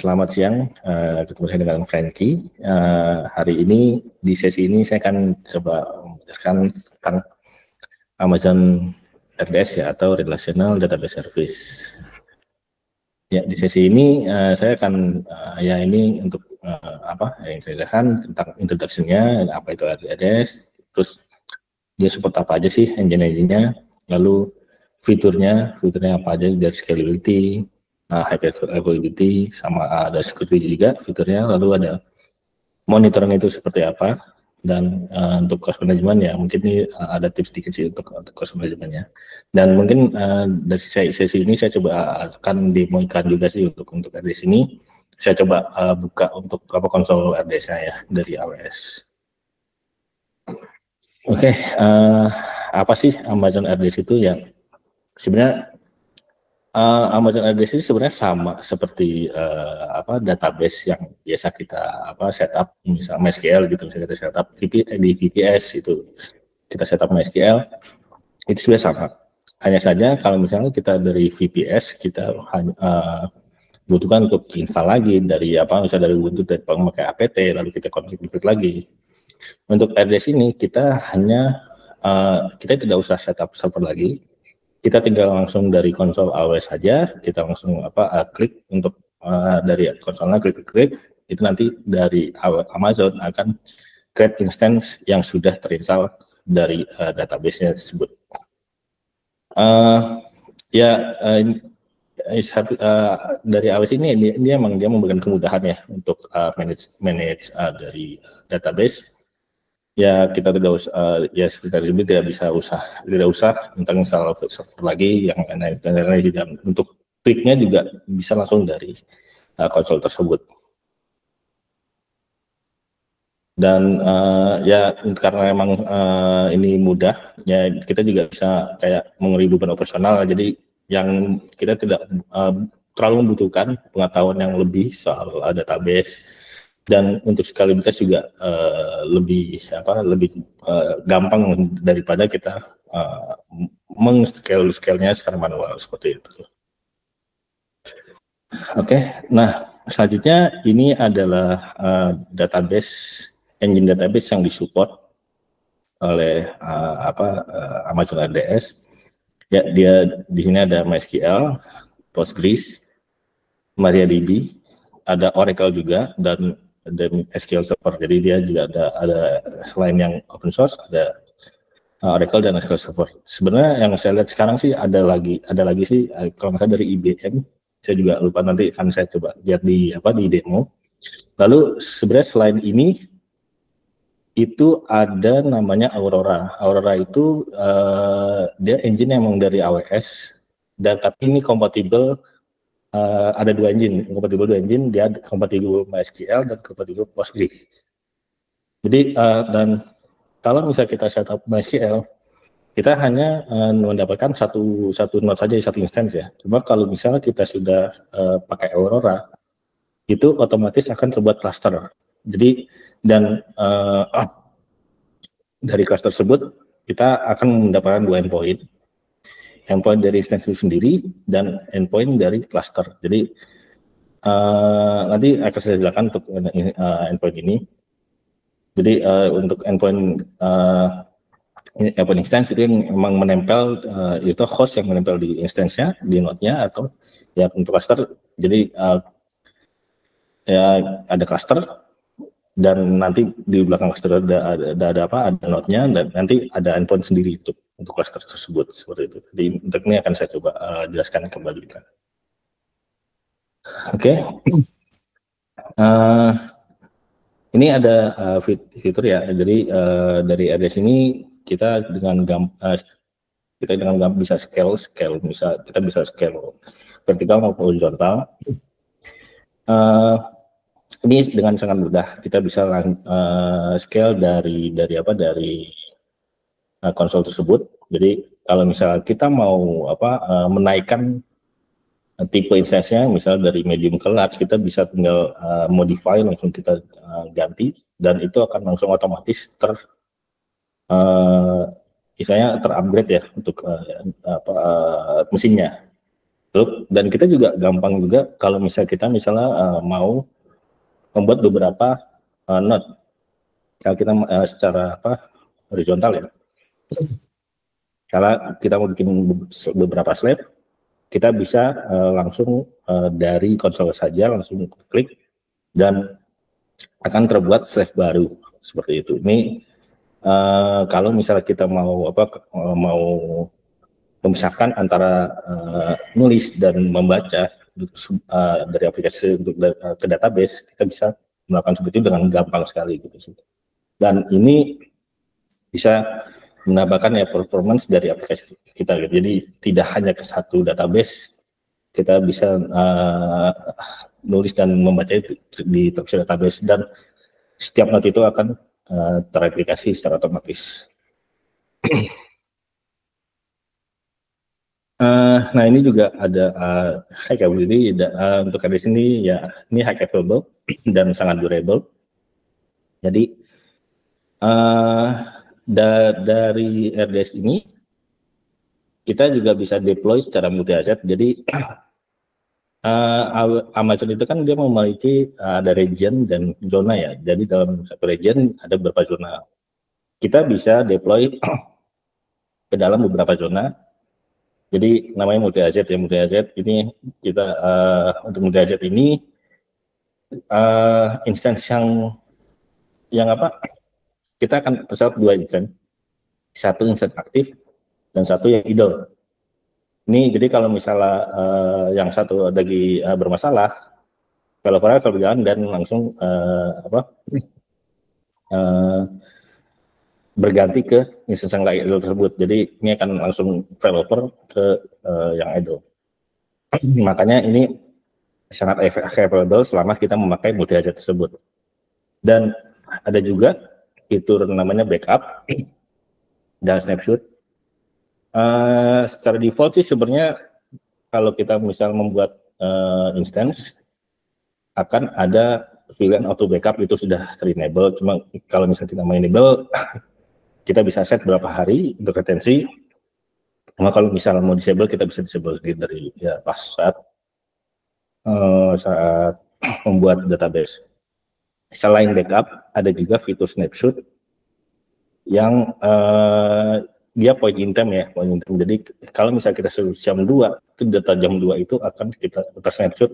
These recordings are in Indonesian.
Selamat siang, ketemu saya dengan Frankie. Hari ini di sesi ini saya akan coba menjelaskan tentang Amazon RDS ya, atau Relational Database Service. Ya, di sesi ini saya akan ya ini untuk apa yang saya jelaskan tentang introduction-nya, apa itu RDS, terus dia support apa aja sih engine-nya, lalu fiturnya apa aja dari scalability, high availability, sama ada security juga fiturnya, lalu ada monitoring itu seperti apa, dan untuk cost management ya mungkin ini ada tips sedikit sih untuk cost managementnya, dan mungkin dari sesi ini saya coba akan demokan juga sih untuk RDS ini. Saya coba buka untuk konsol RDS-nya ya dari AWS. Oke, apa sih Amazon RDS itu ya? Sebenarnya Amazon RDS ini sebenarnya sama seperti database yang biasa kita setup, misalnya MySQL gitu, misalnya kita setup di VPS itu kita setup MySQL, itu sebenarnya sama. Hanya saja kalau misalnya kita dari VPS kita butuhkan untuk install lagi dari misalnya dari Ubuntu, dari memakai apt, lalu kita konfigurasi lagi. Untuk RDS ini kita hanya kita tidak usah setup server lagi, kita tinggal langsung dari konsol AWS saja, kita langsung klik untuk dari konsolnya, klik itu nanti dari Amazon akan create instance yang sudah terinstall dari database-nya tersebut. Dari AWS ini dia memberikan kemudahan ya untuk manage dari database. Ya kita tidak usah ya seperti ini tidak usah tentang install server lagi yang lain-lain, dan untuk kliknya juga bisa langsung dari konsol tersebut. Dan ya karena memang ini mudah ya, kita juga bisa kayak mengurangi beban operasional, jadi yang kita tidak terlalu membutuhkan pengetahuan yang lebih soal database. Dan untuk skalibilitas juga lebih gampang daripada kita meng-scale-nya secara manual seperti itu. Oke, nah selanjutnya ini adalah engine database yang disupport oleh Amazon RDS. Ya, dia di sini ada MySQL, Postgres, MariaDB, ada Oracle juga, dan SQL Server. Jadi dia juga ada selain yang open source, ada Oracle dan SQL Server. Sebenarnya yang saya lihat sekarang sih ada lagi sih kalau misalnya dari IBM, saya juga lupa, nanti akan saya coba lihat di demo. Lalu sebenarnya selain ini itu ada namanya Aurora. Aurora itu dia engine yang memang dari AWS, dan tapi ini kompatibel. Ada dua engine, dia kompatibel MySQL dan kompatibel Postgres. Jadi dan kalau misalnya kita setup MySQL, kita hanya mendapatkan satu node saja, satu instance ya. Cuma kalau misalnya kita sudah pakai Aurora, itu otomatis akan terbuat cluster. Jadi dan dari cluster tersebut kita akan mendapatkan dua endpoint dari instance itu sendiri dan endpoint dari cluster. Jadi nanti akan saya jelaskan untuk endpoint ini. Jadi untuk endpoint instance itu yang memang menempel, itu host yang menempel di instance-nya, di node-nya, atau ya untuk cluster. Jadi ya ada cluster, dan nanti di belakang cluster ada node-nya, dan nanti ada endpoint sendiri untuk cluster tersebut, seperti itu. Jadi untuk ini akan saya coba jelaskan kembali. Oke. Ini ada fitur ya. Jadi dari RDS ini kita dengan bisa scale, kita bisa scale vertikal maupun horizontal. Ini dengan sangat mudah kita bisa scale dari konsol tersebut. Jadi kalau misalnya kita mau menaikkan tipe instance-nya, misalnya dari medium ke large, kita bisa tinggal modify, langsung kita ganti, dan itu akan langsung otomatis misalnya terupgrade ya untuk mesinnya. Dan kita juga gampang juga kalau misalnya mau membuat beberapa node. Kalau kita secara horizontal ya. Kalau kita mau bikin beberapa slave, kita bisa langsung dari konsol saja langsung klik dan akan terbuat slave baru seperti itu. Ini kalau misalnya kita mau mau memisahkan antara nulis dan membaca dari aplikasi untuk ke database, kita bisa melakukan seperti itu dengan gampang sekali gitu. Dan ini bisa menambahkan ya performance dari aplikasi kita gitu. Jadi tidak hanya ke satu database, kita bisa nulis dan membaca itu di terkecil database, dan setiap node itu akan teraplikasi secara otomatis. Nah ini juga ada high capability untuk di sini ya, ini high capable dan sangat durable. Jadi dari RDS ini kita juga bisa deploy secara multi asset. Jadi Amazon itu kan dia memiliki ada region dan zona ya. Jadi dalam satu region ada beberapa zona. Kita bisa deploy ke dalam beberapa zona. Jadi namanya multi asset ya, multi asset ini kita untuk multi asset ini instance yang kita akan tersedia dua instance, satu instance aktif dan satu yang idle. Ini jadi kalau misalnya yang satu lagi bermasalah, developer kalau berjalan dan langsung berganti ke instance yang idle tersebut. Jadi ini akan langsung developer ke yang idle. Makanya ini sangat available selama kita memakai multi asset tersebut. Dan ada juga fitur namanya backup dan snapshot. Secara default sih sebenarnya kalau kita misal membuat instance akan ada pilihan auto backup, itu sudah ter-enable. Cuma kalau misalnya kita mau enable, kita bisa set berapa hari untuk retensi. Cuma kalau misalnya mau disable, kita bisa disable dari ya pas saat membuat database. Selain backup, ada juga fitur snapshot yang dia point in time ya, point in time. Jadi kalau misalnya kita jam 2, itu data jam 2 itu akan kita snapshot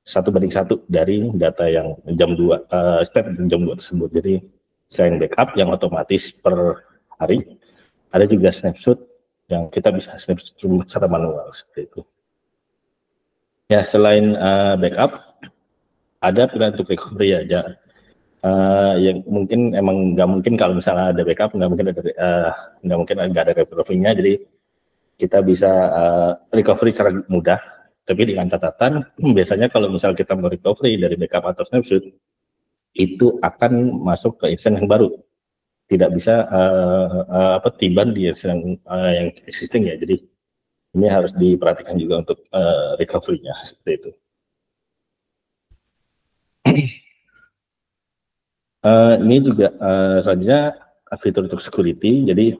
1:1 dari data yang jam 2, jam 2 tersebut. Jadi selain backup yang otomatis per hari, ada juga snapshot yang kita bisa snapshot secara manual seperti itu. Ya, selain backup, ada pilihan untuk recovery aja. Yang mungkin emang nggak mungkin kalau misalnya ada backup, nggak mungkin ada recovery-nya. Jadi kita bisa recovery secara mudah. Tapi dengan catatan, biasanya kalau misal kita mau recovery dari backup atau snapshot, itu akan masuk ke instance yang baru. Tidak bisa tiban di instance yang existing ya. Jadi ini harus diperhatikan juga untuk recovery-nya seperti itu. Ini juga selanjutnya fitur untuk security. Jadi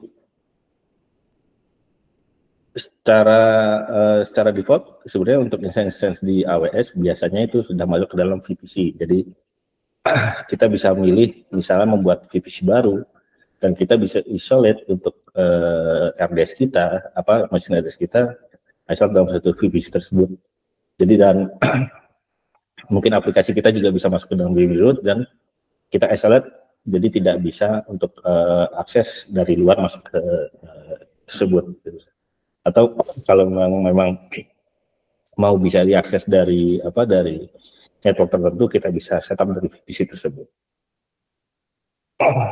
secara default sebenarnya untuk instance di AWS biasanya itu sudah masuk ke dalam VPC. Jadi kita bisa milih misalnya membuat VPC baru, dan kita bisa isolate untuk RDS kita, mesin RDS kita asal dalam satu VPC tersebut. Jadi dan mungkin aplikasi kita juga bisa masuk ke dalam VPC root dan kita isolate, jadi tidak bisa untuk akses dari luar masuk ke tersebut. Atau kalau memang mau bisa diakses dari network tertentu, kita bisa setup dari VPC tersebut.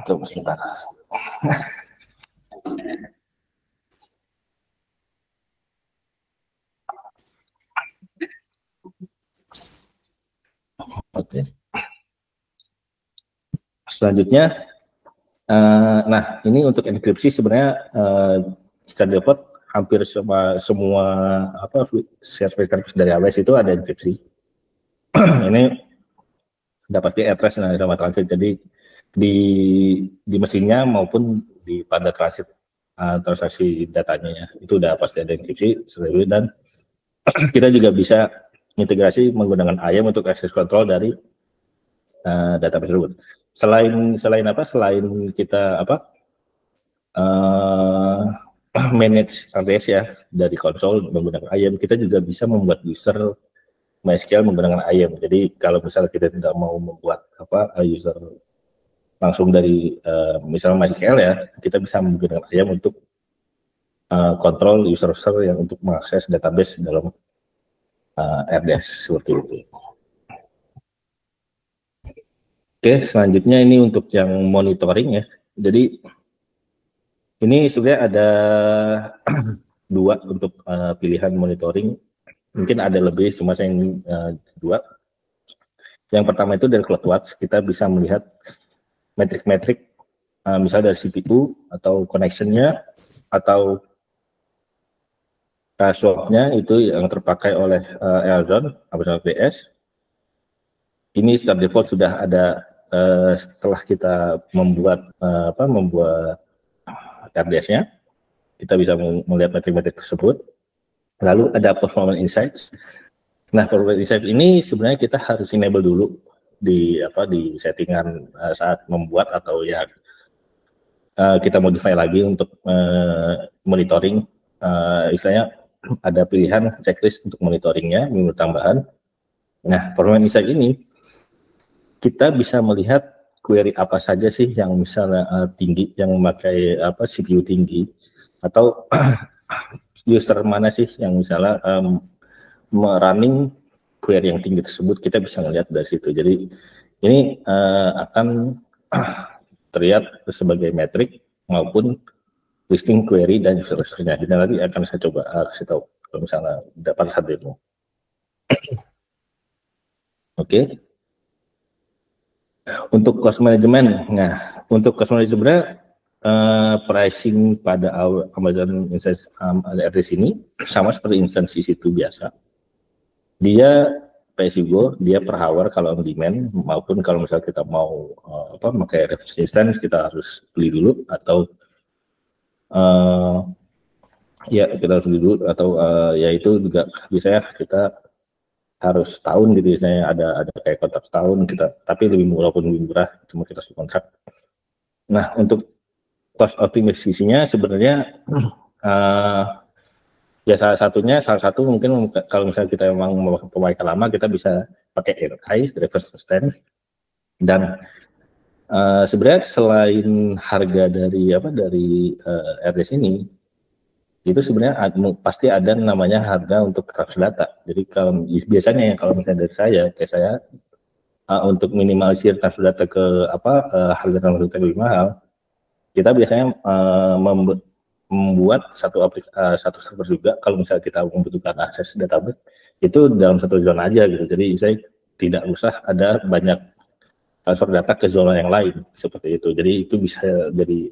Tunggu sebentar. Oke. Selanjutnya, nah ini untuk enkripsi sebenarnya secara default hampir semua service dari AWS itu ada enkripsi. Ini dapat di address nama transit, jadi di mesinnya maupun pada transaksi datanya ya, itu udah pasti ada enkripsi. Dan kita juga bisa integrasi menggunakan IAM untuk access control dari database tersebut. Selain kita manage RDS ya dari konsol menggunakan IAM, kita juga bisa membuat user MySQL menggunakan IAM. Jadi kalau misalnya kita tidak mau membuat user langsung dari misalnya MySQL ya, kita bisa menggunakan IAM untuk kontrol user-user yang untuk mengakses database dalam RDS seperti itu. Oke, selanjutnya ini untuk yang monitoring ya. Jadi ini sebenarnya ada dua untuk pilihan monitoring. Mungkin ada lebih, cuma saya ingin dua. Yang pertama itu dari CloudWatch, kita bisa melihat metrik-metrik, misalnya dari CPU atau connection-nya atau swap-nya itu yang terpakai oleh Amazon RDS. Ini secara default sudah ada setelah kita membuat RDS-nya, kita bisa melihat metrik-metrik tersebut. Lalu ada performance insights. Nah, performance insights ini sebenarnya kita harus enable dulu di settingan saat membuat atau ya kita modify lagi untuk monitoring. Misalnya ada pilihan checklist untuk monitoringnya, menu tambahan. Nah, performance insight ini kita bisa melihat query apa saja sih yang misalnya tinggi, yang memakai CPU tinggi, atau user mana sih yang misalnya running query yang tinggi tersebut, kita bisa melihat dari situ. Jadi ini akan terlihat sebagai metrik maupun listing query dan user-usernya. Jadi nanti akan saya coba kasih tahu kalau misalnya dapat satu demo. Oke. Untuk cost management, nah untuk cost management pricing pada Amazon Instance RDS ini sama seperti instansi situ biasa. Dia pay as you go, dia per hour kalau on demand, maupun kalau misalnya kita mau pakai reference instance, kita harus beli dulu, atau ya kita harus beli dulu, atau ya itu juga biasanya kita harus tahun gitu, misalnya ada kayak kontrak setahun kita, tapi lebih murah, walaupun lebih murah, cuma kita subkontrak. Nah, untuk cost optimizasinya sebenarnya ya salah satu mungkin kalau misalnya kita memang memakai lama, kita bisa pakai RI, reverse instance. Dan sebenarnya selain harga dari RDS ini, itu sebenarnya pasti ada namanya harga untuk transfer data. Jadi kalau biasanya kalau misalnya dari saya, kayak saya untuk minimalisir transfer data ke harga transfer data lebih mahal, kita biasanya membuat satu server juga. Kalau misalnya kita membutuhkan akses database itu dalam satu zona aja gitu. Jadi saya tidak usah ada banyak transfer data ke zona yang lain seperti itu. Jadi itu bisa jadi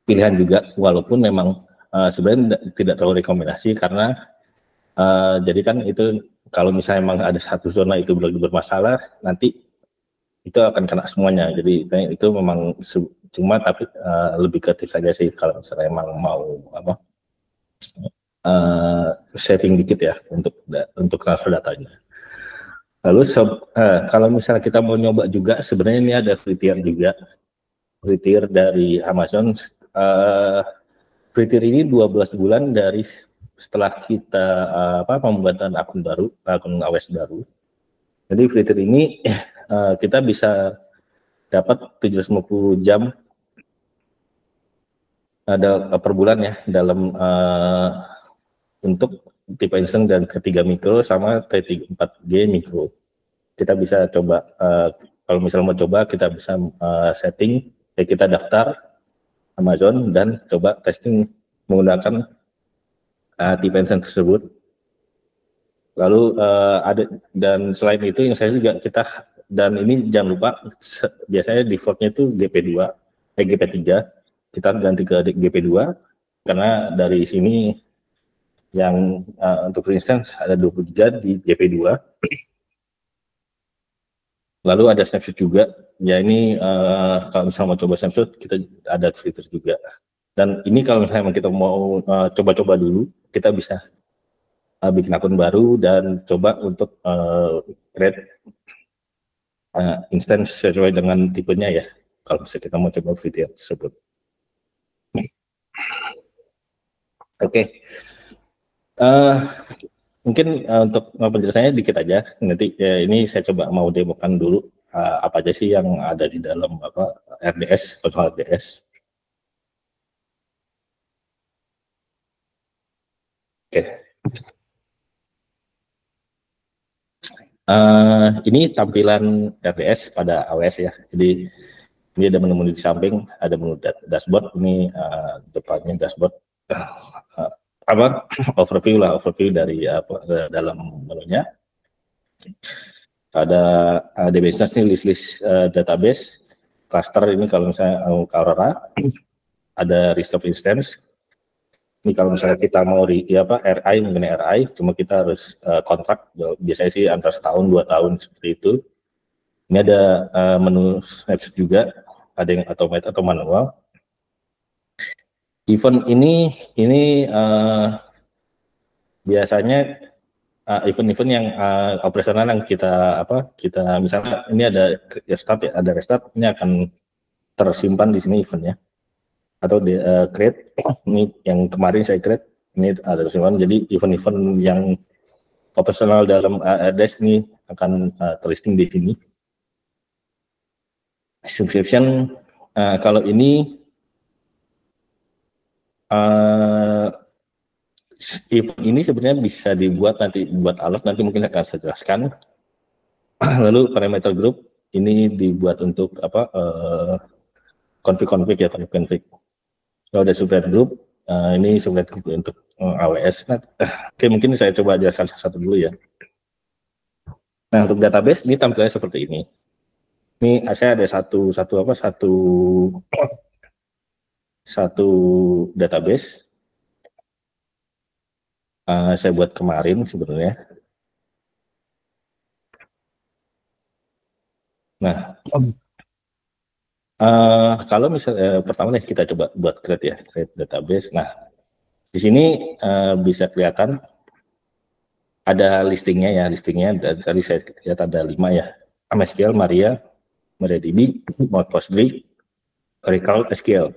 pilihan juga, walaupun memang sebenarnya tidak terlalu rekomendasi karena jadi kan itu kalau misalnya memang ada satu zona itu bermasalah, nanti itu akan kena semuanya. Jadi itu memang cuma, tapi lebih ke tips saja sih kalau misalnya memang mau saving dikit ya untuk transfer datanya. Lalu kalau misalnya kita mau nyoba juga, sebenarnya ini ada free tier juga, free tier dari Amazon. Free tier ini 12 bulan dari setelah kita pembuatan akun AWS baru. Jadi free tier ini kita bisa dapat 750 jam ada per bulan ya dalam untuk tipe instant dan ketiga mikro sama T4G mikro. Kita bisa coba kalau misalnya mau coba, kita bisa setting, ya kita daftar Amazon dan coba testing menggunakan tipe instant tersebut. Lalu dan selain itu yang saya juga dan ini jangan lupa biasanya defaultnya itu GP3, kita ganti ke GP2 karena dari sini yang untuk instance ada 20 GB di GP2. Lalu ada snapshot juga, ya ini kalau misalnya mau coba snapshot, kita ada fitur juga. Dan ini kalau misalnya kita mau coba-coba dulu, kita bisa bikin akun baru dan coba untuk create instance sesuai dengan tipenya ya. Kalau misalnya kita mau coba video tersebut. Oke. Mungkin untuk penjelasannya dikit aja. Nanti ini saya coba mau demokan dulu apa aja sih yang ada di dalam RDS, konsol RDS. Oke. Ini tampilan RDS pada AWS ya. Jadi ini ada menu-menu di samping, ada menu dashboard. Ini depannya dashboard. Overview dari dalam menunya. Ada DB instance ini list database, cluster ini kalau misalnya Aurora, ada list of instance. Ini kalau misalnya kita mau RI mengenai RI, cuma kita harus kontrak, biasanya sih antar setahun 2 tahun seperti itu. Ini ada menu snaps juga, ada yang automated atau manual. Event ini biasanya event-event yang operasional yang kita misalnya ini ada restart ya, ada restart, ini akan tersimpan di sini eventnya atau di create. Ini yang kemarin saya create, ini ada tersimpan. Jadi event-event yang operasional dalam RDS ini akan terlisting di sini. Subscription kalau ini ini sebenarnya bisa dibuat nanti buat alat, nanti mungkin akan saya jelaskan. Lalu parameter group ini dibuat untuk config ya, config. Kalau ada subnet group, ini subnet group untuk AWS. Oke, mungkin saya coba jelaskan satu dulu ya. Nah, untuk database ini tampilannya seperti ini. Ini saya ada satu database. Saya buat kemarin sebenarnya. Nah, kalau misalnya pertama nih kita coba buat create database. Nah, di sini bisa kelihatan ada listingnya ya, tadi saya lihat ada 5 ya, MySQL, MariaDB, Postgre, Oracle SQL.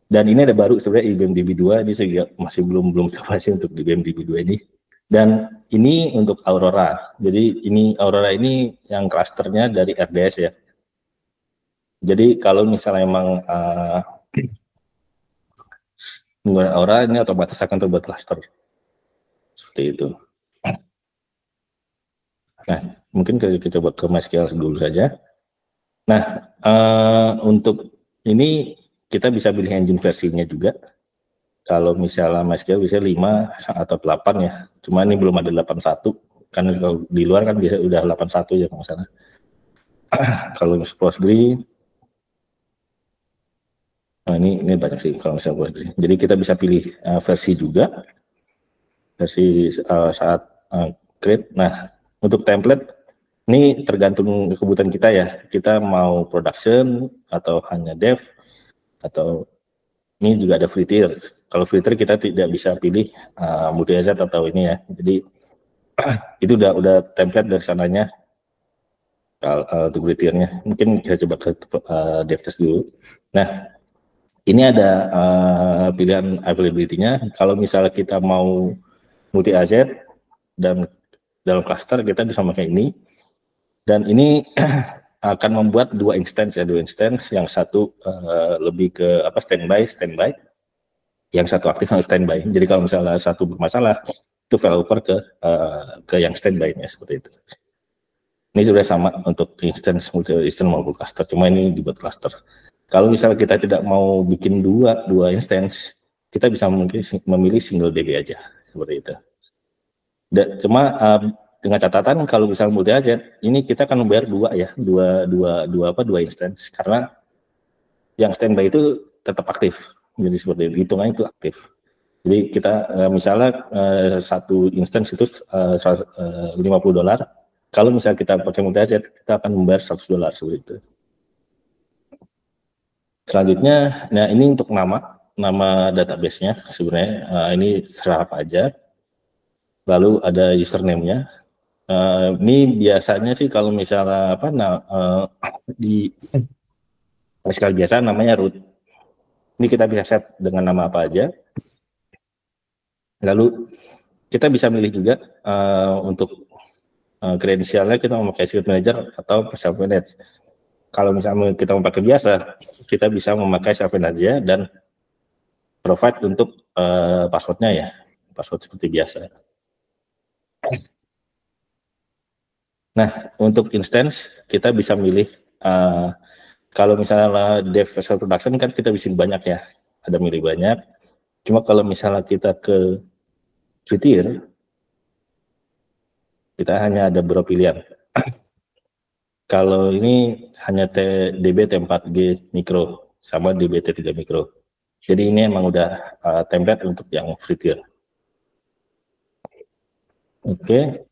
Dan ini ada baru sebenarnya IBM DB2, ini saya masih belum coba sih untuk IBM DB2 ini. Dan ini untuk Aurora. Jadi ini Aurora ini yang klasternya dari RDS ya. Jadi kalau misalnya memang menggunakan Aurora, ini otomatis akan terbuat klaster. Seperti itu. Nah, mungkin kita coba ke MySQL dulu saja. Nah, untuk ini kita bisa pilih engine versinya juga. Kalau misalnya MySQL bisa 5 atau 8 ya. Cuma ini belum ada 81. Karena kalau di luar kan bisa udah 81 ya kalau misalnya. Kalau Postgre, nah ini banyak sih kalau misalnya Postgre. Jadi kita bisa pilih versi juga. Versi saat create. Nah, untuk template ini tergantung kebutuhan kita ya. Kita mau production atau hanya dev, atau ini juga ada free tier. Kalau free tier kita tidak bisa pilih multi asset atau ini ya. Jadi itu udah template dari sananya untuk free tiernya. Mungkin kita coba ke dev test dulu. Nah, ini ada pilihan availability-nya. Kalau misalnya kita mau multi asset dan dalam cluster, kita bisa pakai ini. Dan ini akan membuat dua instance yang satu lebih ke standby, yang satu aktif dan standby. Jadi kalau misalnya satu bermasalah, itu failover ke yang standby-nya seperti itu. Ini sudah sama untuk instance maupun cluster, cuma ini dibuat cluster. Kalau misalnya kita tidak mau bikin dua instance, kita bisa mungkin memilih single DB aja seperti itu. Cuma dengan catatan kalau misalnya multi agent ini kita akan membayar dua instance, karena yang standby itu tetap aktif. Jadi seperti itu, hitungannya itu aktif. Jadi kita misalnya satu instance itu $50. Kalau misalnya kita pakai multi agent, kita akan membayar $100 seperti itu. Selanjutnya, nah ini untuk nama. nama database-nya sebenarnya ini serap aja. Lalu ada username-nya. Ini biasanya sih kalau misalnya apa di SQL biasa namanya root. Ini kita bisa set dengan nama apa aja. Lalu kita bisa milih juga untuk kredensialnya kita memakai secret manager atau self manage. Kalau misalnya kita memakai biasa, kita bisa memakai self manage dan provide untuk passwordnya ya, password seperti biasa. Nah, untuk instance kita bisa milih kalau misalnya dev special production kan kita bisa banyak ya, ada milih banyak. Cuma kalau misalnya kita ke free tier, kita hanya ada beberapa pilihan. Kalau ini hanya DB T4G Micro sama DB T3 Micro. Jadi ini emang udah template untuk yang free tier. Oke.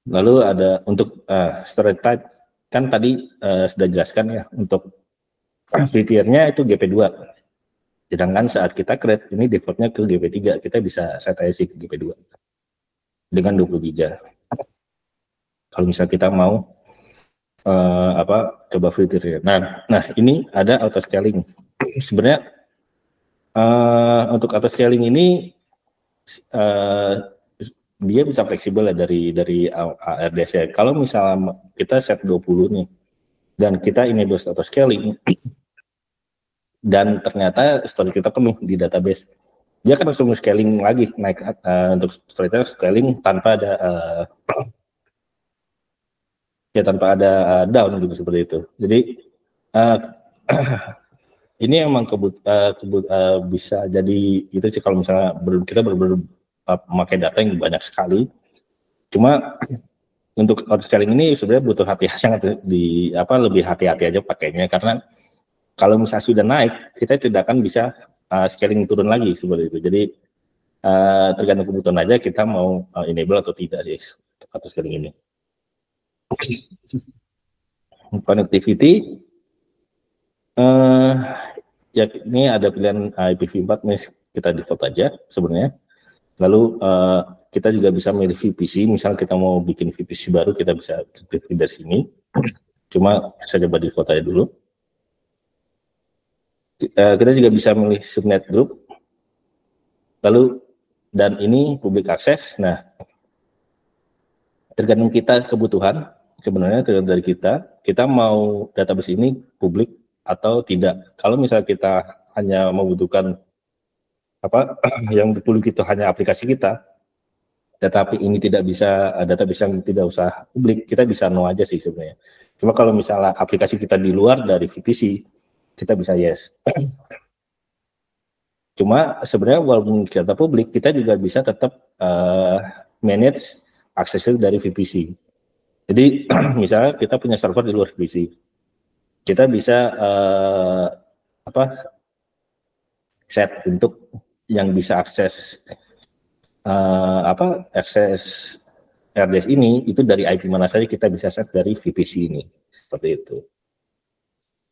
Lalu ada untuk storage type kan tadi sudah jelaskan ya, untuk free tier-nya itu GP2. Sedangkan saat kita create ini defaultnya ke GP3, kita bisa set IC ke GP2 dengan 20 GB. Kalau misalnya kita mau coba free tier. Nah ini ada auto scaling. Sebenarnya untuk auto scaling ini dia bisa fleksibel ya dari ARDS ya. Kalau misalnya kita set 20 nih dan kita enable auto scaling dan ternyata storage kita penuh di database, dia akan langsung scaling lagi naik untuk storage scaling tanpa ada down gitu seperti itu. Jadi ini emang bisa jadi itu sih kalau misalnya kita memakai data yang banyak sekali. Cuma untuk auto scaling ini sebenarnya butuh sangat lebih hati-hati aja pakainya, karena kalau misalnya sudah naik kita tidak akan bisa scaling turun lagi seperti itu. Jadi tergantung kebutuhan aja kita mau enable atau tidak sih auto scaling ini. Connectivity ya ini ada pilihan IPv4 nih, kita default aja sebenarnya. Lalu kita juga bisa milih VPC, misal kita mau bikin VPC baru kita bisa klik dari sini. Cuma saya coba default aja dulu. Kita juga bisa milih subnet group. Lalu dan ini public access. Nah, tergantung kita kebutuhan sebenarnya dari kita mau database ini publik atau tidak. Kalau misalnya kita hanya membutuhkan yang publik itu hanya aplikasi kita, tetapi ini tidak bisa database yang tidak usah publik, kita bisa no aja sih sebenarnya. Cuma kalau misalnya aplikasi kita di luar dari VPC, kita bisa yes. Cuma sebenarnya walaupun kita publik, kita juga bisa tetap manage aksesnya dari VPC. Jadi misalnya kita punya server di luar VPC, kita bisa set untuk yang bisa akses akses RDS ini itu dari IP mana saja, kita bisa set dari VPC ini seperti itu.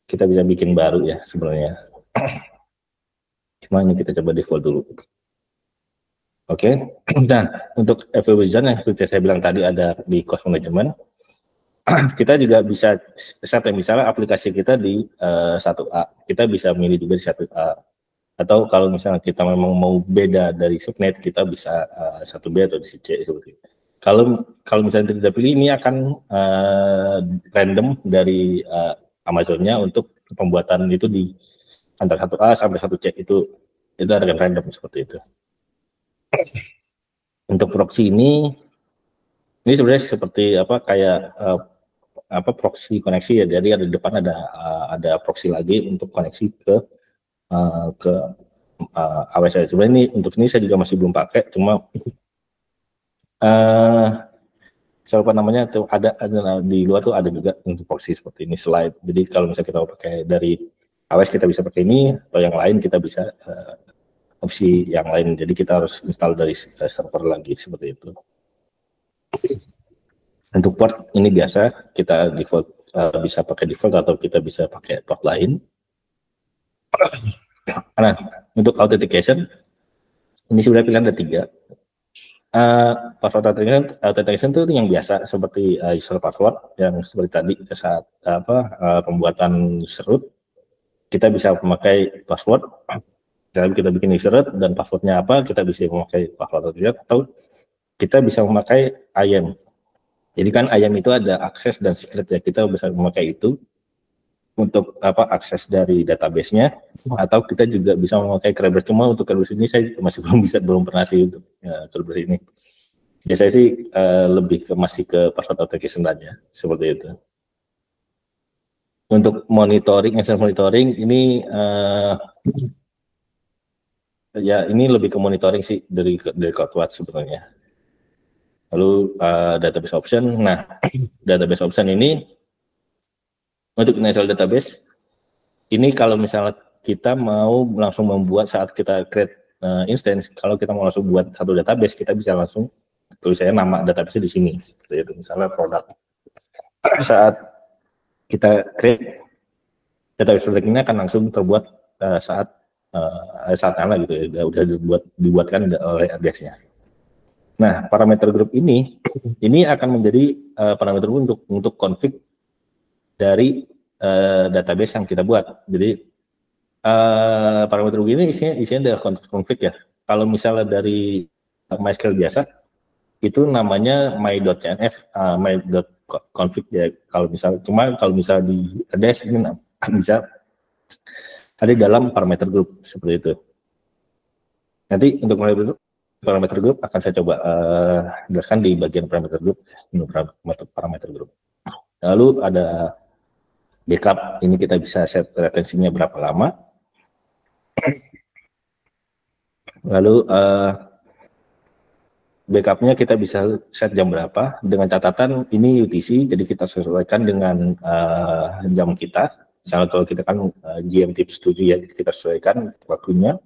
Kita bisa bikin baru ya sebenarnya. Cuma ini kita coba default dulu. Oke. Nah, untuk evaluation yang seperti saya bilang tadi ada di cost management. Kita juga bisa set misalnya aplikasi kita di 1A, kita bisa milih juga di 1A. Atau kalau misalnya kita memang mau beda dari subnet, kita bisa 1B atau di C seperti itu. Kalau misalnya tidak pilih, ini akan random dari Amazonnya untuk pembuatan itu di antara 1A sampai 1C itu akan random seperti itu. Untuk proxy ini sebenarnya seperti kayak proxy koneksi ya, dari ada di depan ada proxy lagi untuk koneksi ke AWS. Sebenarnya ini untuk ini saya juga masih belum pakai, cuma saya lupa namanya tuh, ada di luar tuh ada juga untuk proxy seperti ini slide. Jadi kalau misalnya kita mau pakai dari AWS kita bisa pakai ini, atau yang lain kita bisa opsi yang lain. Jadi kita harus install dari server lagi seperti itu. Untuk port ini biasa kita default bisa pakai default atau kita bisa pakai port lain. Nah, untuk authentication ini sebenarnya pilihan ada 3. Password authentication itu yang biasa seperti user password yang seperti tadi saat pembuatan user root kita bisa memakai password. Dalam kita bikin user root dan passwordnya apa, kita bisa memakai password atau kita bisa memakai IAM. Jadi kan IAM itu ada akses dan secret ya, kita bisa memakai itu untuk akses dari database-nya, atau kita juga bisa memakai Kerberos. Cuma untuk Kerberos ini saya masih belum pernah sih untuk Kerberos ini. Ya saya sih lebih masih ke password authentication saja seperti itu. Untuk monitoring, access monitoring ini ya ini lebih ke monitoring sih dari CloudWatch sebenarnya. Lalu database option. Nah, database option ini untuk natural database ini kalau misalnya kita mau langsung membuat saat kita create instance, kalau kita mau langsung buat satu database, kita bisa langsung tulisannya nama database di sini seperti itu. Misalnya produk. Saat kita create database produk ini akan langsung terbuat saat mana gitu ya, udah dibuatkan oleh RDS-nya. Nah, parameter group ini akan menjadi parameter untuk config dari database yang kita buat. Jadi parameter group ini isinya adalah config ya. Kalau misalnya dari MySQL biasa itu namanya my.cnf, my.config ya. Kalau misal di RDS ini bisa ada di dalam parameter group seperti itu. Nanti untuk parameter group akan saya coba jelaskan di bagian parameter group. Parameter group. Lalu ada backup, ini kita bisa set retensinya berapa lama. Lalu backupnya kita bisa set jam berapa, dengan catatan ini UTC, jadi kita sesuaikan dengan jam kita. Misalnya kalau kita kan GMT 7 ya, kita sesuaikan waktunya.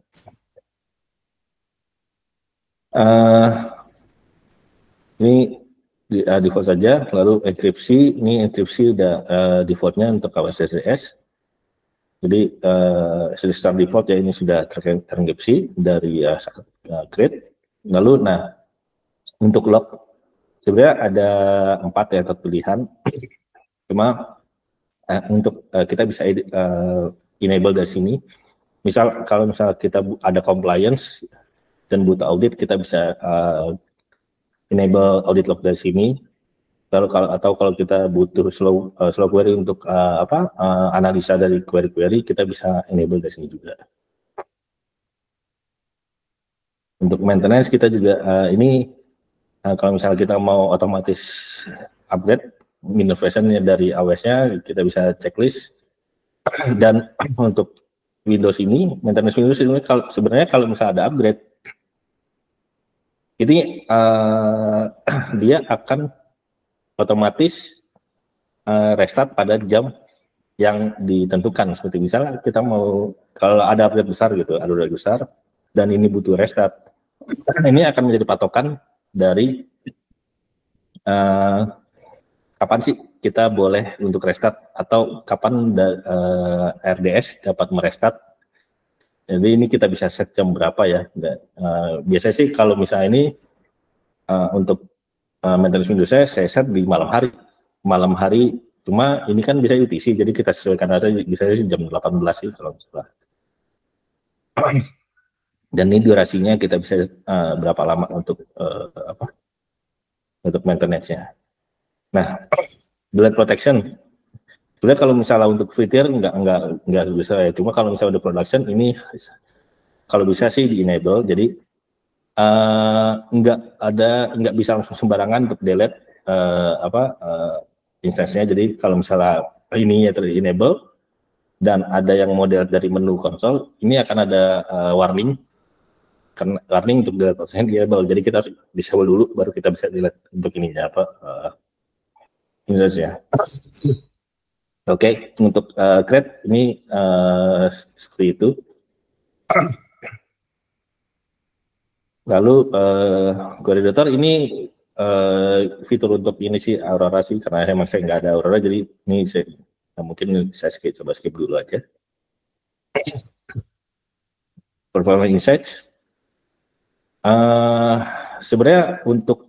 Ini default saja. Lalu enkripsi, ini enkripsi udah defaultnya untuk KWSDS. Jadi start default ya, ini sudah terenkripsi dari saat create. Lalu untuk log sebenarnya ada 4 ya pilihan. Cuma untuk kita bisa enable dari sini. Kalau misal kita ada compliance dan butuh audit, kita bisa enable audit log dari sini. Kalau kita butuh slow query untuk analisa dari query, kita bisa enable dari sini juga. Untuk maintenance kita juga ini kalau misalnya kita mau otomatis upgrade minor versionnya dari AWS-nya, kita bisa checklist. Dan untuk Windows ini, maintenance Windows ini sebenarnya kalau misalnya ada upgrade, ini dia akan otomatis restart pada jam yang ditentukan. Seperti misalnya kita mau, kalau ada update besar gitu, ada update besar, dan ini butuh restart, ini akan menjadi patokan dari kapan sih kita boleh untuk restart, atau kapan RDS dapat merestart. Jadi ini kita bisa set jam berapa ya. Biasanya sih kalau misalnya ini untuk maintenance Windows saya set di malam hari. Cuma ini kan bisa UTC, jadi kita sesuaikan aja, bisa jam 18 sih kalau misalnya. Dan ini durasinya kita bisa berapa lama untuk untuk maintenance-nya. Nah, delete protection. Sebenarnya kalau misalnya untuk fitur nggak bisa ya. Cuma kalau misalnya untuk production ini kalau bisa sih di enable. Jadi nggak bisa langsung sembarangan untuk delete instance-nya. Jadi kalau misalnya ini ya enable dan ada yang model dari menu konsol, ini akan ada warning untuk delete protection enable. Jadi kita harus disable dulu baru kita bisa delete untuk ininya instance ya. Oke, untuk create ini seperti itu. Lalu query editor ini fitur untuk ini sih Aurora sih, karena emang saya nggak ada Aurora, jadi ini mungkin saya coba skip dulu aja. performance insights. Sebenarnya untuk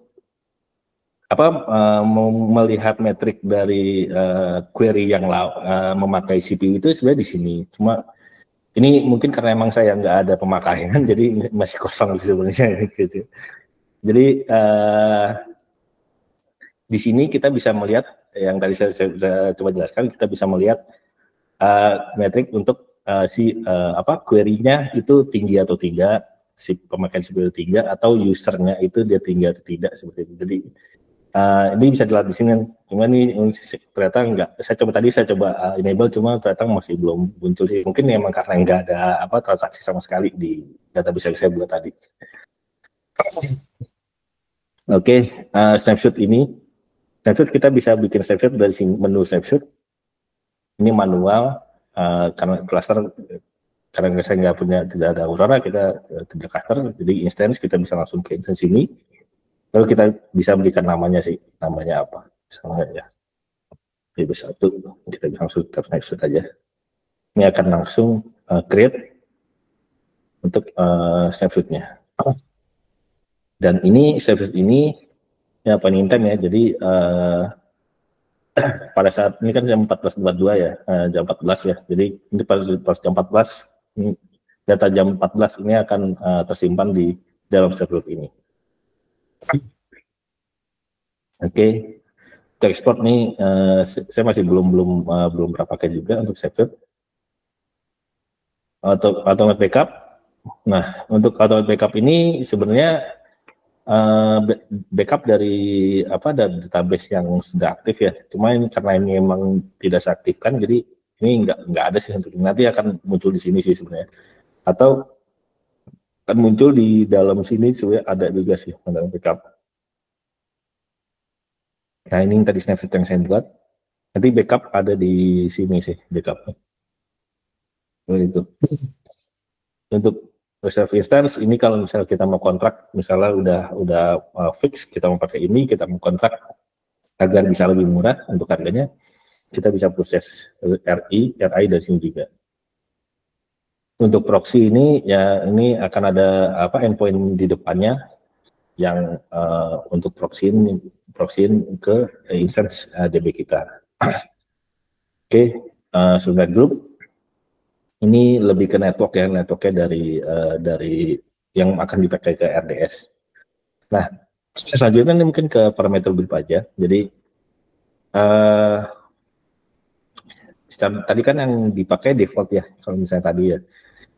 mau melihat metrik dari query yang memakai CPU itu sebenarnya di sini. Cuma ini mungkin karena emang saya nggak ada pemakaian, jadi masih kosong sebenarnya. Gitu. Jadi di sini kita bisa melihat yang tadi saya coba jelaskan, kita bisa melihat metrik untuk query-nya itu tinggi atau tidak, si pemakaian CPU tinggi atau usernya itu dia tinggi atau tidak seperti itu. Jadi ini bisa dilihat di sini. Cuma ini ternyata enggak. Saya coba enable, cuma ternyata masih belum muncul sih. Mungkin memang karena enggak ada transaksi sama sekali di database yang saya buat tadi. Oke, snapshot ini. Snapshot kita bisa bikin snapshot dari menu snapshot. Ini manual karena cluster, karena saya nggak punya, tidak ada Aurora, kita tidak cluster, jadi instance kita bisa langsung ke instance ini. Lalu kita bisa berikan namanya sih, namanya apa? Misalnya ya, DB1, kita bisa langsung snapshot aja. Ini akan langsung create untuk snapshotnya. Dan ini snapshot ini ya point in time ya, jadi pada saat ini kan jam 14.42 ya, jam 14 ya, jadi ini pas jam 14, data jam 14 ini akan tersimpan di dalam snapshot ini. Oke, untuk export nih saya masih belum pernah pakai juga untuk snapshot. Automate backup. Nah, untuk automate backup ini sebenarnya backup dari database yang sudah aktif ya. Cuma ini karena ini memang tidak saya aktifkan, jadi ini nggak ada sih untuk nanti akan muncul di sini sih sebenarnya. Atau akan muncul di dalam sini sebenarnya ada juga sih dalam backup. Nah ini tadi snapshot yang saya buat. Nanti backup ada di sini sih backup. Itu. Untuk reserve instance ini kalau misalnya kita mau kontrak, misalnya udah fix kita mau pakai ini, kita mau kontrak agar bisa lebih murah untuk harganya, kita bisa proses RI dari sini juga. Untuk proxy ini ya, ini akan ada endpoint di depannya yang untuk proxy ke instance DB kita. Oke, Subnet Group ini lebih ke network ya, networknya dari yang akan dipakai ke RDS. Nah, selanjutnya ini mungkin ke parameter group aja. Jadi tadi kan yang dipakai default ya, kalau misalnya tadi ya.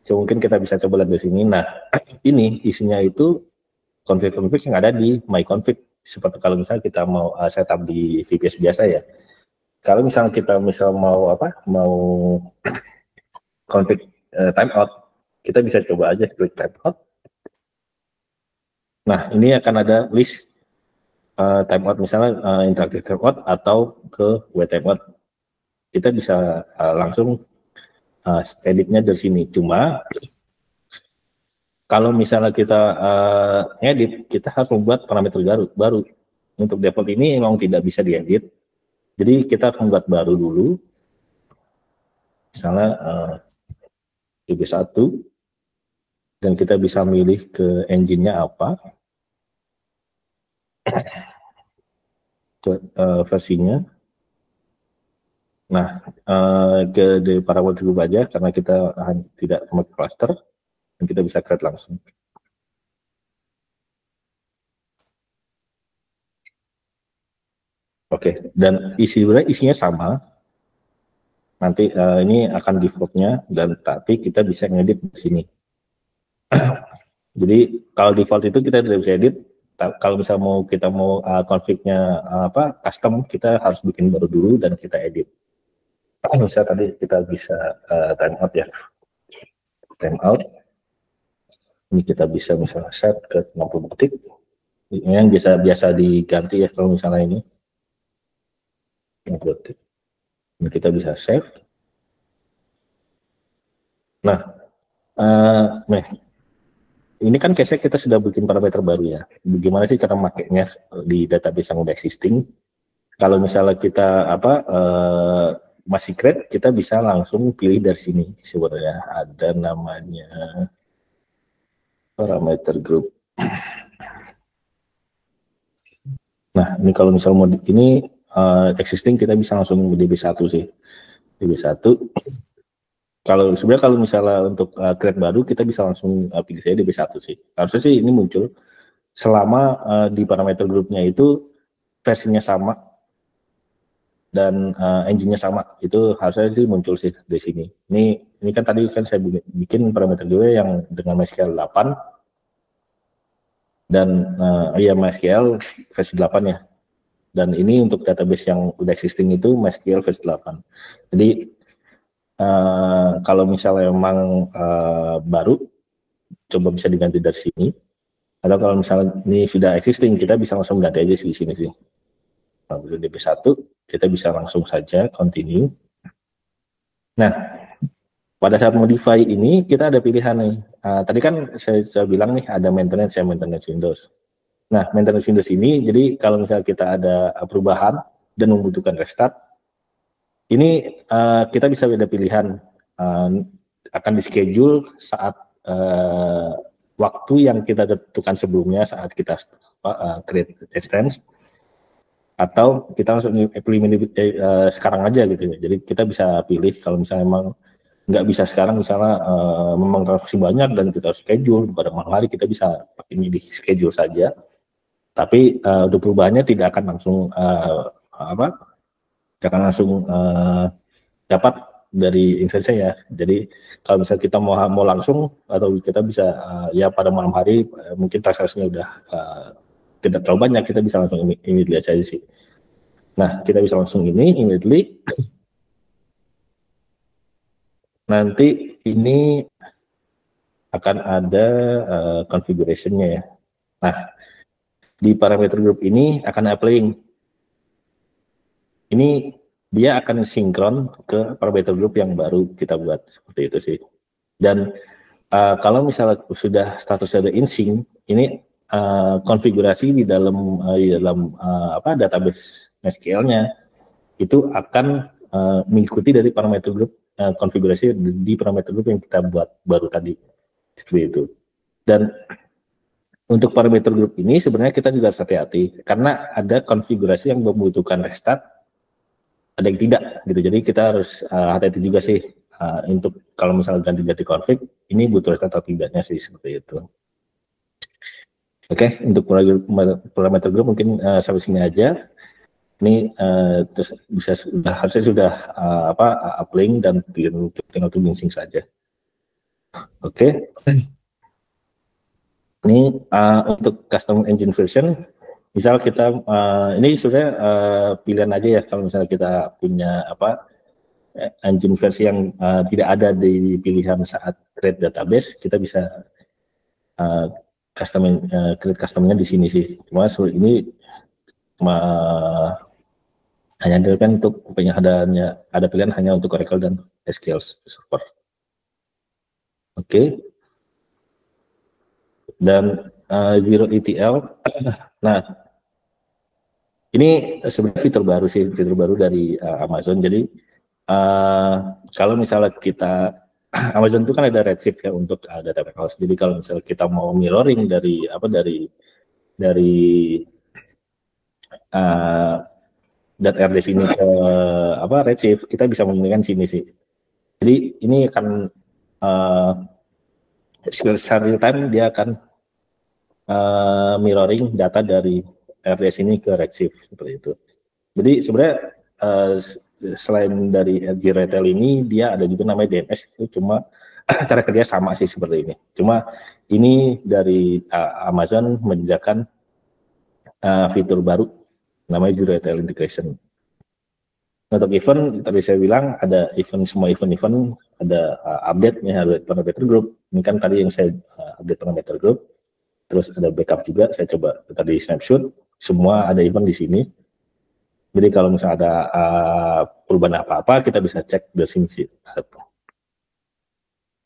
So, mungkin kita bisa coba lihat di sini. Nah, ini isinya itu config-config yang ada di my config. Seperti kalau misalnya kita mau setup di VPS biasa ya. Kalau misalnya kita mau config timeout, kita bisa coba aja klik timeout. Nah, ini akan ada list timeout, misalnya interactive timeout atau ke wait timeout. Kita bisa langsung editnya dari sini. Cuma kalau misalnya kita edit, kita harus membuat parameter baru. Untuk default ini memang tidak bisa diedit. Jadi kita akan membuat baru dulu. Misalnya DB1, dan kita bisa milih ke engine-nya apa, ke versinya. Nah, ke parameter group aja karena kita tidak memakai cluster, dan kita bisa create langsung. Oke, dan isinya sama. Nanti ini akan default-nya, dan tapi kita bisa ngedit di sini. Jadi kalau default itu kita tidak bisa edit. Kalau misalnya kita mau config-nya custom, kita harus bikin baru dulu dan kita edit. Misalnya tadi kita bisa timeout ya, timeout. Ini kita bisa misalnya set ke 60 detik. Ini yang biasa diganti ya kalau misalnya ini 60 detik. Ini kita bisa save. Nah, ini kan case-nya kita sudah bikin parameter baru ya. Bagaimana sih cara makainya di database yang udah existing? Kalau misalnya kita masih create, kita bisa langsung pilih dari sini. Sebenarnya ada namanya parameter group. Nah, ini kalau misalnya mau ini existing kita bisa langsung DB1 sih. DB1. Kalau sebenarnya kalau misalnya untuk create baru kita bisa langsung pilih saya DB1 sih. Harusnya sih ini muncul selama di parameter grupnya itu versinya sama dan engine-nya sama. Itu harusnya sih muncul sih di sini. Ini kan tadi kan saya bikin parameter gue yang dengan MySQL 8 dan iya MySQL versi 8 ya. Dan ini untuk database yang udah existing itu MySQL versi 8. Jadi kalau misalnya memang baru, coba bisa diganti dari sini. Atau kalau misalnya ini sudah existing, kita bisa langsung ganti aja di sini sih. Kalau DB1, kita bisa langsung saja continue. Nah, pada saat modify ini kita ada pilihan nih. Tadi kan saya bilang nih ada maintenance Windows. Nah, maintenance Windows ini, jadi kalau misalnya kita ada perubahan dan membutuhkan restart, ini kita bisa ada pilihan akan di-schedule saat waktu yang kita tentukan sebelumnya saat kita create extends, atau kita langsung implement sekarang aja gitu ya. Jadi kita bisa pilih kalau misalnya memang nggak bisa sekarang, misalnya memang transaksi banyak dan kita schedule pada malam hari, kita bisa pakai ini di schedule saja. Tapi untuk perubahannya tidak akan langsung dapat dari instansi ya. Jadi kalau misalnya kita mau langsung, atau kita bisa ya pada malam hari mungkin transaksinya udah tidak terlalu banyak, kita bisa langsung immediately aja sih. Nah, kita bisa langsung ini immediately. Nanti ini akan ada configuration-nya ya. Nah, di parameter group ini akan applying. Ini dia akan sinkron ke parameter group yang baru kita buat, seperti itu sih. Dan kalau misalnya sudah statusnya ada in sync, ini konfigurasi di dalam database MySQL-nya itu akan mengikuti dari parameter group, konfigurasi di parameter group yang kita buat baru tadi, seperti itu. Dan untuk parameter group ini sebenarnya kita juga harus hati-hati karena ada konfigurasi yang membutuhkan restart, ada yang tidak gitu. Jadi kita harus hati-hati juga sih untuk kalau misalnya ganti-ganti config ini butuh restart atau tidaknya sih, seperti itu. Oke, untuk parameter group mungkin sampai sini aja. Ini terus bisa harusnya sudah uplink dan tinggal tunggu sync saja. Oke. Ini untuk custom engine version, misal kita ini sudah pilihan aja ya. Kalau misalnya kita punya engine versi yang tidak ada di pilihan saat create database, kita bisa create customnya di sini sih. Cuma ini hanya kan untuk ada pilihan hanya untuk Oracle dan SQL Server. Oke. Dan Zero ETL. Nah, ini sebenarnya fitur baru dari Amazon. Jadi kalau misalnya kita Amazon itu kan ada Redshift ya untuk data warehouse. Jadi kalau misalnya kita mau mirroring dari .RDS ini ke Redshift, kita bisa menggunakan sini sih. Jadi ini akan secara real time dia akan mirroring data dari RDS ini ke Redshift, seperti itu. Jadi sebenarnya selain dari Azure Retail ini, dia ada juga namanya DNS, itu cuma cara kerja sama sih seperti ini. Cuma ini dari Amazon menyediakan fitur baru namanya Azure Retail Integration. Untuk event, tadi saya bilang ada semua event ada update-nya, ada parameter group. Ini kan tadi yang saya update parameter group. Terus ada backup juga, saya coba tadi snapshot, semua ada event di sini. Jadi kalau misalnya ada perubahan apa-apa, kita bisa cek dari sini.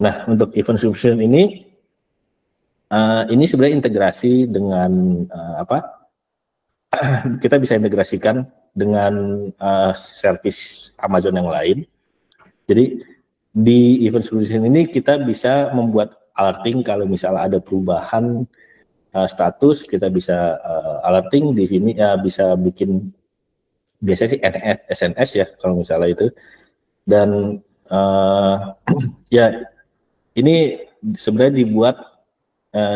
Nah, untuk event subscription ini sebenarnya integrasi dengan kita bisa integrasikan dengan service Amazon yang lain. Jadi di event subscription ini kita bisa membuat alerting kalau misalnya ada perubahan status, kita bisa alerting di sini, ya bisa bikin biasanya sih SNS ya kalau misalnya itu. Dan ya ini sebenarnya dibuat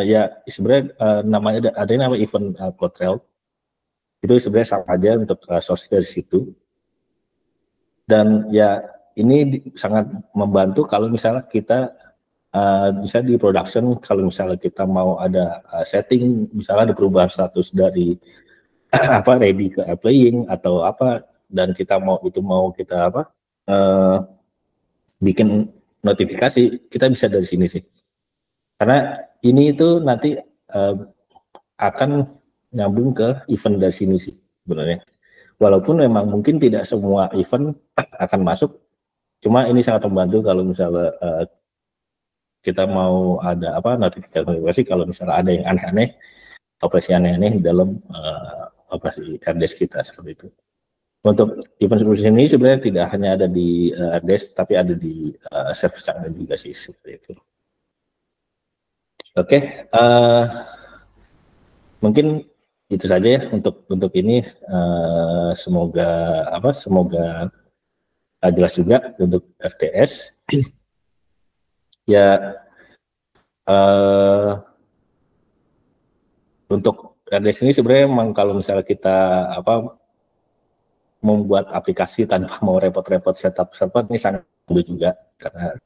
ya sebenarnya namanya ada yang namanya event control, itu sebenarnya sama aja untuk source dari situ. Dan ya ini sangat membantu kalau misalnya kita bisa di production, kalau misalnya kita mau ada setting, misalnya ada perubahan status dari apa ready ke playing atau apa, dan kita mau kita apa bikin notifikasi, kita bisa dari sini sih. Karena ini itu nanti akan nyambung ke event dari sini sih sebenarnya. Walaupun memang mungkin tidak semua event akan masuk, cuma ini sangat membantu kalau misalnya kita mau ada apa notifikasi kalau misalnya ada yang aneh-aneh, operasi aneh-aneh dalam operasi RDS kita seperti itu. Untuk event seperti ini sebenarnya tidak hanya ada di RDS, tapi ada di service yang lain juga sih seperti itu. Oke, mungkin itu saja ya untuk ini. Semoga jelas juga untuk RDS. Ya, untuk RDS ini sebenarnya memang kalau misalnya kita membuat aplikasi tanpa mau repot-repot setup server ini sangat mudah juga, karena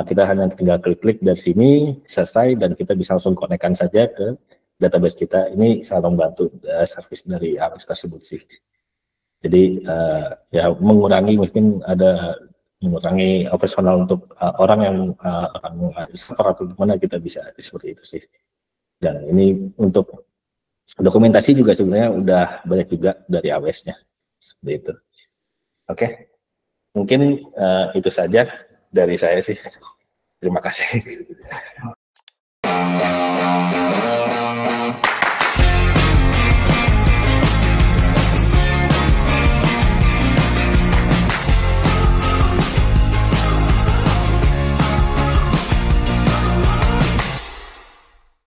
kita hanya tinggal klik-klik dari sini selesai dan kita bisa langsung konekkan saja ke database kita. Ini sangat membantu service dari AWS tersebut sih. Jadi ya mengurangi operasional untuk orang yang server atau gimana, kita bisa seperti itu sih. Dan ini untuk dokumentasi juga sebenarnya udah banyak juga dari AWS-nya. Seperti itu. Oke, mungkin itu saja dari saya sih. Terima kasih.